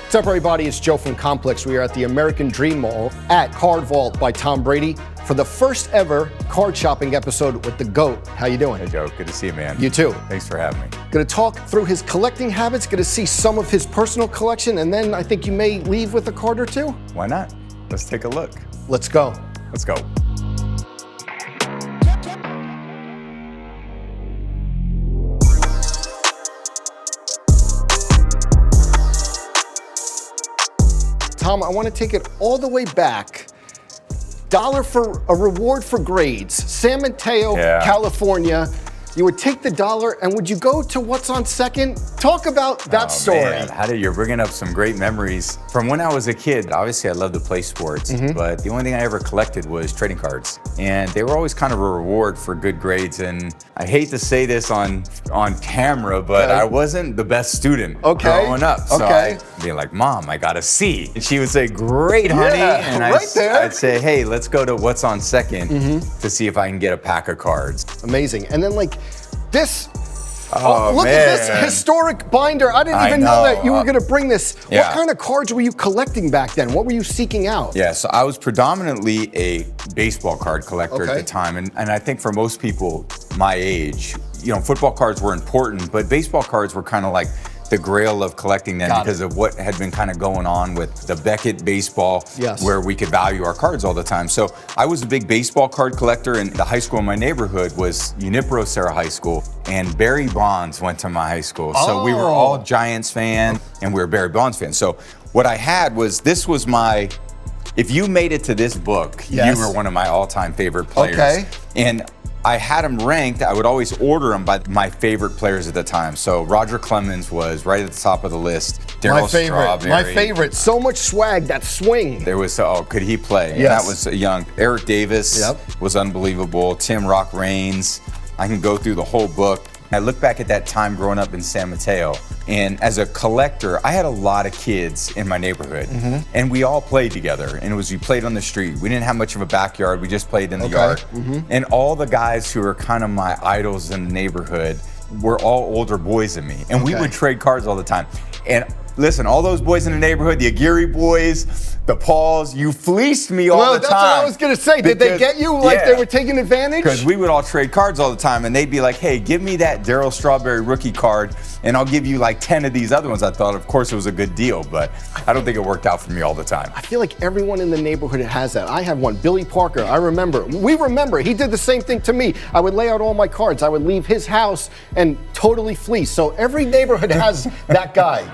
What's up, everybody? It's Joe from Complex. We are at the American Dream Mall at CardVault by Tom Brady for the first ever card shopping episode with the GOAT. How you doing? Hey, Joe. Good to see you, man. You too. Thanks for having me. Going to talk through his collecting habits, going to see some of his personal collection, and then I think you may leave with a card or two. Why not? Let's take a look. Let's go. Let's go. Tom, I want to take it all the way back. $1 for a reward for grades. San Mateo, California. You would take the $1 and would you go to what's on second? Talk about that story. Man, you're bringing up some great memories from when I was a kid. Obviously, I loved to play sports, but the only thing I ever collected was trading cards. And they were always kind of a reward for good grades. And I hate to say this on camera, but I wasn't the best student growing up. So I'd be like, Mom, I got a C. And she would say, great, honey. And I'd say, hey, let's go to what's on second to see if I can get a pack of cards. Amazing. And then like this, look at this historic binder. I didn't even know that you were gonna bring this. What kind of cards were you collecting back then? What were you seeking out? Yeah, so I was predominantly a baseball card collector at the time. And I think for most people my age, you know, football cards were important, but baseball cards were kind of like the grail of collecting them because of what had been kind of going on with the Beckett baseball, where we could value our cards all the time. So I was a big baseball card collector, and the high school in my neighborhood was Junipero Serra High School, and Barry Bonds went to my high school. So we were all Giants fans, and we were Barry Bonds fans. So what I had was, this was my, if you made it to this book, you were one of my all-time favorite players. And I had them ranked. I would always order them by my favorite players at the time. So Roger Clemens was right at the top of the list. Darryl Strawberry. My favorite. So much swag, that swing. There was, could he play? That was young. Eric Davis was unbelievable. Tim Rock Raines. I can go through the whole book. I look back at that time growing up in San Mateo, and as a collector, I had a lot of kids in my neighborhood, and we all played together, and we played on the street. We didn't have much of a backyard, we just played in the yard. And all the guys who were kind of my idols in the neighborhood were all older boys than me, and we would trade cards all the time. And listen, all those boys in the neighborhood, the Aguirre boys, the Pauls, you fleeced me all the time. Well, that's what I was going to say. Did they get you like they were taking advantage? Because we would all trade cards all the time, and they'd be like, hey, give me that Darryl Strawberry rookie card, and I'll give you like 10 of these other ones. I thought, of course, it was a good deal, but I don't think it worked out for me all the time. I feel like everyone in the neighborhood has that. I have one, Billy Parker. I remember. We remember. He did the same thing to me. I would lay out all my cards. I would leave his house and totally fleece. So every neighborhood has that guy.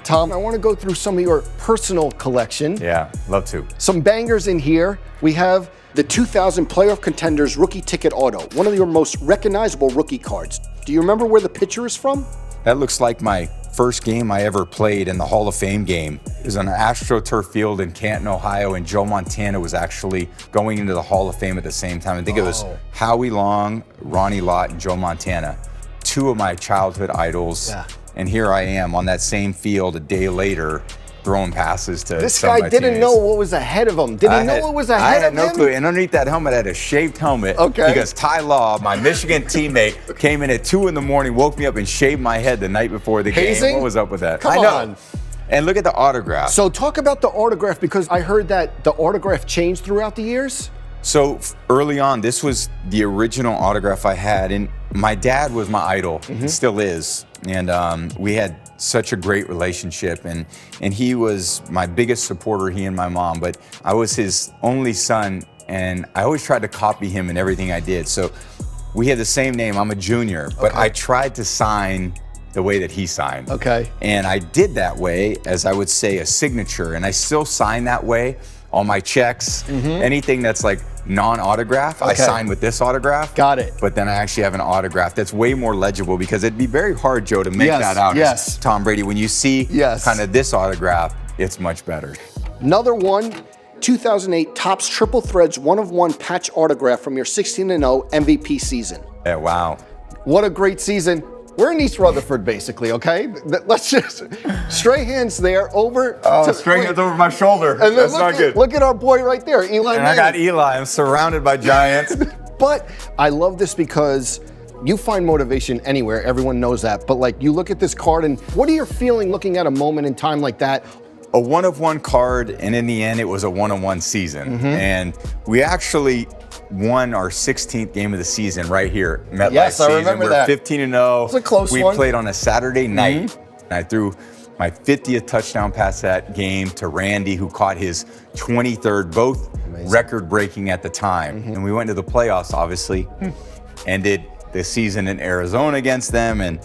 Tom, I want to go through some of your personal collection. Yeah, love to. Some bangers in here. We have the 2000 Playoff Contenders Rookie Ticket Auto, one of your most recognizable rookie cards. Do you remember where the picture is from? That looks like my first game I ever played in the Hall of Fame game. It was on an AstroTurf field in Canton, Ohio, and Joe Montana was actually going into the Hall of Fame at the same time. I think it was Howie Long, Ronnie Lott, and Joe Montana, two of my childhood idols. And here I am on that same field a day later, throwing passes to this guy didn't know what was ahead of him. Did he know what was ahead of him? I had no clue. And underneath that helmet, I had a shaved helmet. Because Ty Law, my Michigan teammate, came in at 2 in the morning, woke me up and shaved my head the night before the game. What was up with that? Come on. And look at the autograph. So talk about the autograph, because I heard that the autograph changed throughout the years. So early on, this was the original autograph I had, and my dad was my idol, still is, and we had such a great relationship, and he was my biggest supporter, he and my mom, but I was his only son, and I always tried to copy him in everything I did. So we had the same name, I'm a junior, but I tried to sign the way that he signed. And I did that way as, I would say, a signature, and I still sign that way. All my checks, anything that's like non-autograph, I sign with this autograph. Got it. But then I actually have an autograph that's way more legible, because it'd be very hard, Joe, to make that out as Tom Brady. When you see kind of this autograph, it's much better. Another one, 2008 Topps Triple Threads 1/1 patch autograph from your 16-0 MVP season. Yeah, wow. What a great season. We're in East Rutherford, basically, okay? Let's just, straight hands there, over. Straight hands over my shoulder. And that's not good. Look at our boy right there, Eli Manning. And I got Eli, I'm surrounded by giants. But I love this because you find motivation anywhere, everyone knows that, but like you look at this card and what are you feeling looking at a moment in time like that? A one-of-one card, and in the end, it was a one-on-one season. And we actually won our 16th game of the season right here, MetLife. Yes, I remember that. We're 15-0. It's a close we one. played on a Saturday night, and I threw my 50th touchdown pass that game to Randy, who caught his 23rd, both record-breaking at the time. And we went to the playoffs, obviously, ended the season in Arizona against them, and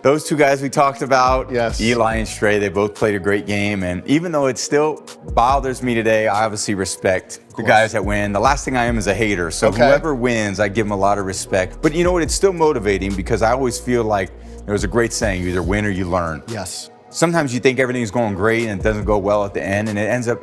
those two guys we talked about, Eli and Stray, they both played a great game. And even though it still bothers me today, I obviously respect the guys that win. The last thing I am is a hater. So whoever wins, I give them a lot of respect. But you know what? It's still motivating because I always feel like there's a great saying, you either win or you learn. Yes. Sometimes you think everything's going great and it doesn't go well at the end, and it ends up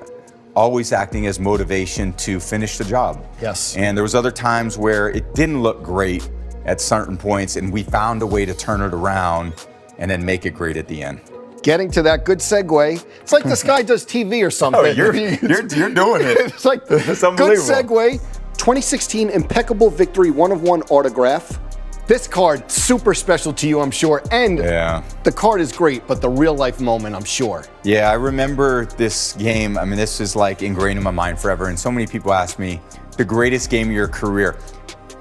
always acting as motivation to finish the job. Yes. And there was other times where it didn't look great at certain points, and we found a way to turn it around and then make it great at the end. Getting to that, good segue. It's like this guy does TV or something. Oh, you're doing it. It's like it's good segue. 2016 impeccable victory, one-of-one autograph. This card, super special to you, I'm sure. And the card is great, but the real life moment, I'm sure. Yeah, I remember this game. I mean, this is like ingrained in my mind forever. And so many people ask me, the greatest game of your career.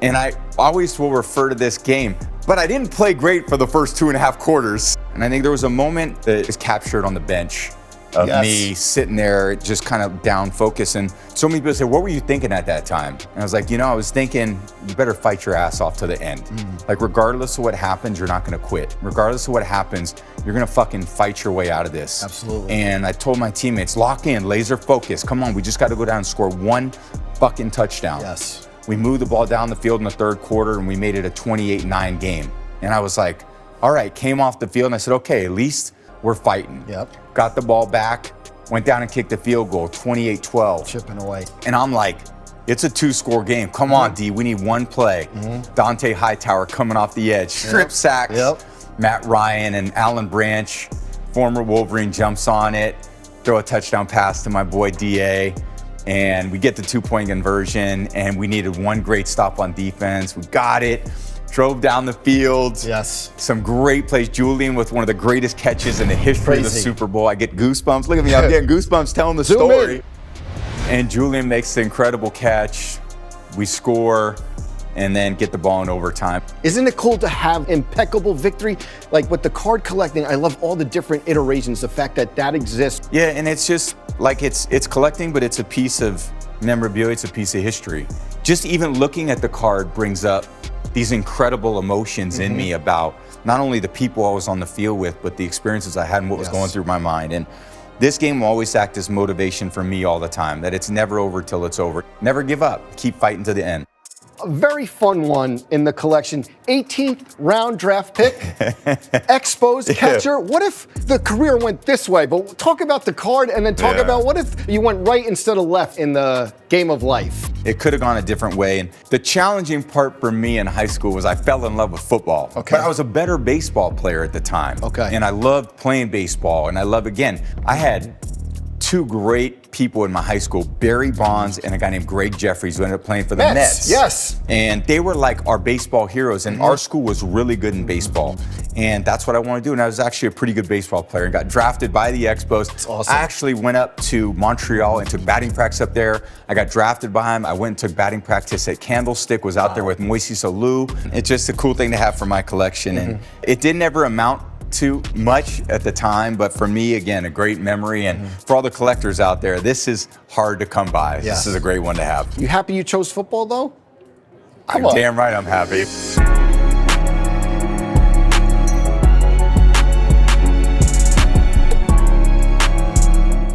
And I always will refer to this game, but I didn't play great for the first 2.5 quarters. And I think there was a moment that is captured on the bench of me sitting there just kind of down focused. And so many people say, what were you thinking at that time? And I was like, I was thinking, you better fight your ass off to the end. Like, regardless of what happens, you're not gonna quit. Regardless of what happens, you're gonna fucking fight your way out of this. Absolutely. And I told my teammates, lock in, laser focus. Come on, we just gotta go down and score one fucking touchdown. Yes. We moved the ball down the field in the third quarter and we made it a 28-9 game. And I was like, all right, came off the field and I said, okay, at least we're fighting. Yep. Got the ball back, went down and kicked the field goal, 28-12. Chipping away. And I'm like, it's a 2-score game. Come on, D, we need one play. Dante Hightower coming off the edge, strip sacks. Matt Ryan and Alan Branch, former Wolverine, jumps on it, throw a touchdown pass to my boy DA. And we get the 2-point conversion, and we needed one great stop on defense. We got it, drove down the field. Yes. Some great plays. Julian with one of the greatest catches in the history of the Super Bowl. I get goosebumps. Look at me, I'm getting goosebumps telling the story. And Julian makes the incredible catch. We score, and then get the ball in overtime. Isn't it cool to have impeccable victory? Like with the card collecting, I love all the different iterations, the fact that that exists. Yeah, and it's just like it's collecting, but it's a piece of memorabilia, it's a piece of history. Just even looking at the card brings up these incredible emotions in me about not only the people I was on the field with, but the experiences I had and what was going through my mind. And this game will always act as motivation for me all the time, that it's never over till it's over. Never give up, keep fighting to the end. A very fun one in the collection, 18th round draft pick, exposed catcher. What if the career went this way? But talk about the card and then talk about what if you went right instead of left in the game of life? It could have gone a different way. And the challenging part for me in high school was I fell in love with football. But I was a better baseball player at the time. And I loved playing baseball. And I had two great people in my high school, Barry Bonds and a guy named Greg Jeffries, who ended up playing for the Mets. Yes. And they were like our baseball heroes, and our school was really good in baseball. And that's what I wanted to do. And I was actually a pretty good baseball player and got drafted by the Expos. That's awesome. I actually went up to Montreal and took batting practice up there. I got drafted by him. I went and took batting practice at Candlestick, was out there with Moises Alou. It's just a cool thing to have for my collection. And it didn't ever amount too much at the time, but for me, again, a great memory. And for all the collectors out there, this is hard to come by. This is a great one to have. You happy you chose football, though? I'm damn right I'm happy.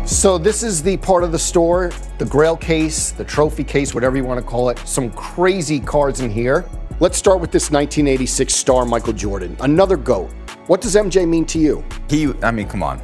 So this is the part of the store, the Grail case, the trophy case, whatever you want to call it. Some crazy cards in here. Let's start with this 1986 star Michael Jordan, another GOAT. What does MJ mean to you? I mean, come on.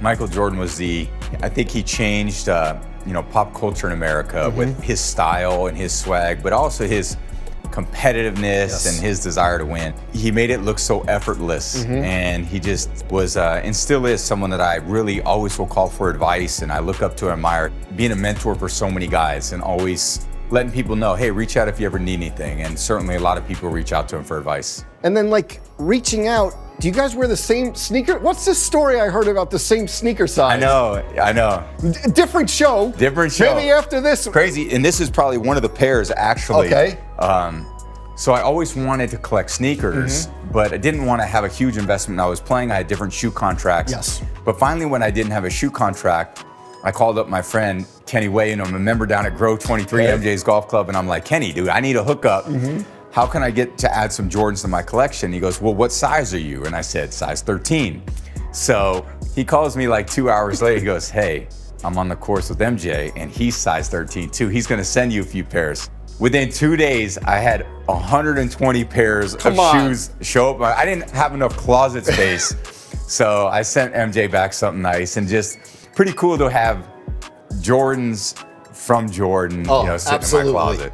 Michael Jordan was I think he changed, pop culture in America with his style and his swag, but also his competitiveness and his desire to win. He made it look so effortless, and he just was, and still is, someone that I really always will call for advice, and I look up to and admire. Being a mentor for so many guys and always letting people know, hey, reach out if you ever need anything. And certainly a lot of people reach out to him for advice. And then like reaching out, do you guys wear the same sneaker? What's this story I heard about the same sneaker size? I know. Different show. Different show. Maybe after this. Crazy, and this is probably one of the pairs actually. Okay. So I always wanted to collect sneakers, but I didn't want to have a huge investment when I was playing. I had different shoe contracts. Yes. But finally, when I didn't have a shoe contract, I called up my friend Kenny Way, and I'm a member down at Grove 23, MJ's Golf Club, and I'm like, Kenny, dude, I need a hookup. How can I get to add some Jordans to my collection? He goes, well, what size are you? And I said, size 13. So he calls me like 2 hours later. He goes, hey, I'm on the course with MJ, and he's size 13 too. He's gonna send you a few pairs. Within 2 days, I had 120 pairs of shoes show up. I didn't have enough closet space. So I sent MJ back something nice, and just pretty cool to have Jordans from Jordan, sitting in my closet.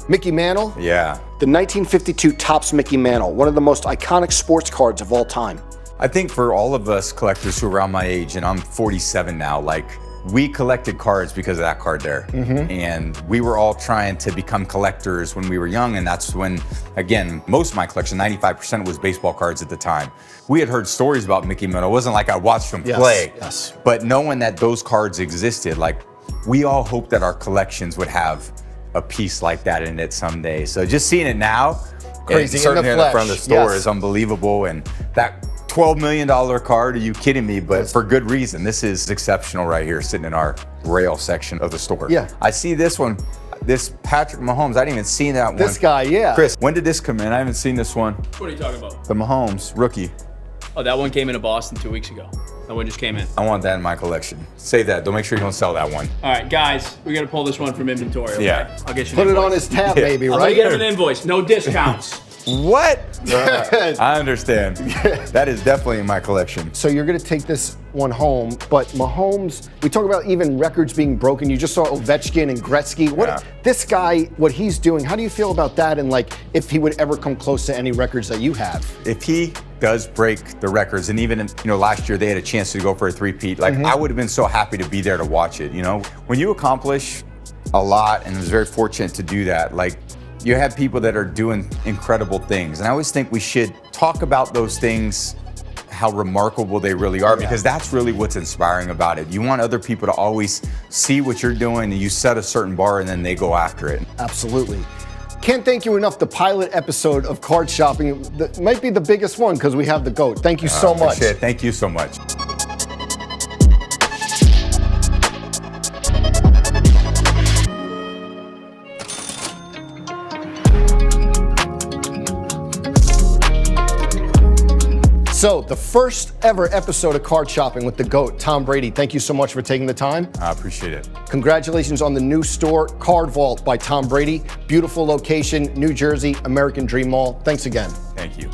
Mickey Mantle? Yeah. The 1952 Topps Mickey Mantle, one of the most iconic sports cards of all time. I think for all of us collectors who are around my age, and I'm 47 now, like, we collected cards because of that card there. And we were all trying to become collectors when we were young, and that's when, again, most of my collection, 95% was baseball cards at the time. We had heard stories about Mickey Mantle. It wasn't like I watched him play. But knowing that those cards existed, like, we all hoped that our collections would have a piece like that in it someday. So just seeing it now, crazy, certainly in the front of the store, yes, is unbelievable. And that $12 million card, are you kidding me? But for good reason. This is exceptional right here, sitting in our rail section of the store. Yeah. I see this one, this Patrick Mahomes. I didn't even see that one. This guy, yeah. Chris, when did this come in? I haven't seen this one. What are you talking about? The Mahomes rookie. Oh, that one came into Boston 2 weeks ago. That one just came in. I want that in my collection. Save that. Don't make sure you don't sell that one. All right, guys, we got to pull this one from inventory. Okay? Yeah. I'll get you. Put it on his tab, maybe, I'm right? gonna get him an invoice. No discounts. What? I understand. That is definitely in my collection. So you're going to take this one home, but Mahomes, we talk about even records being broken. You just saw Ovechkin and Gretzky. This guy, what he's doing, how do you feel about that? And like, if he would ever come close to any records that you have? If he does break the records, and even last year they had a chance to go for a three-peat, like I would have been so happy to be there to watch it. When you accomplish a lot, and I was very fortunate to do that, like, you have people that are doing incredible things. And I always think we should talk about those things, how remarkable they really are, because that's really what's inspiring about it. You want other people to always see what you're doing, and you set a certain bar and then they go after it. Absolutely. Can't thank you enough. The pilot episode of Card Shopping that might be the biggest one because we have the GOAT. Thank you so much. Thank you so much. So, the first ever episode of Card Shopping with the GOAT, Tom Brady. Thank you so much for taking the time. I appreciate it. Congratulations on the new store, CardVault by Tom Brady. Beautiful location, New Jersey, American Dream Mall. Thanks again. Thank you.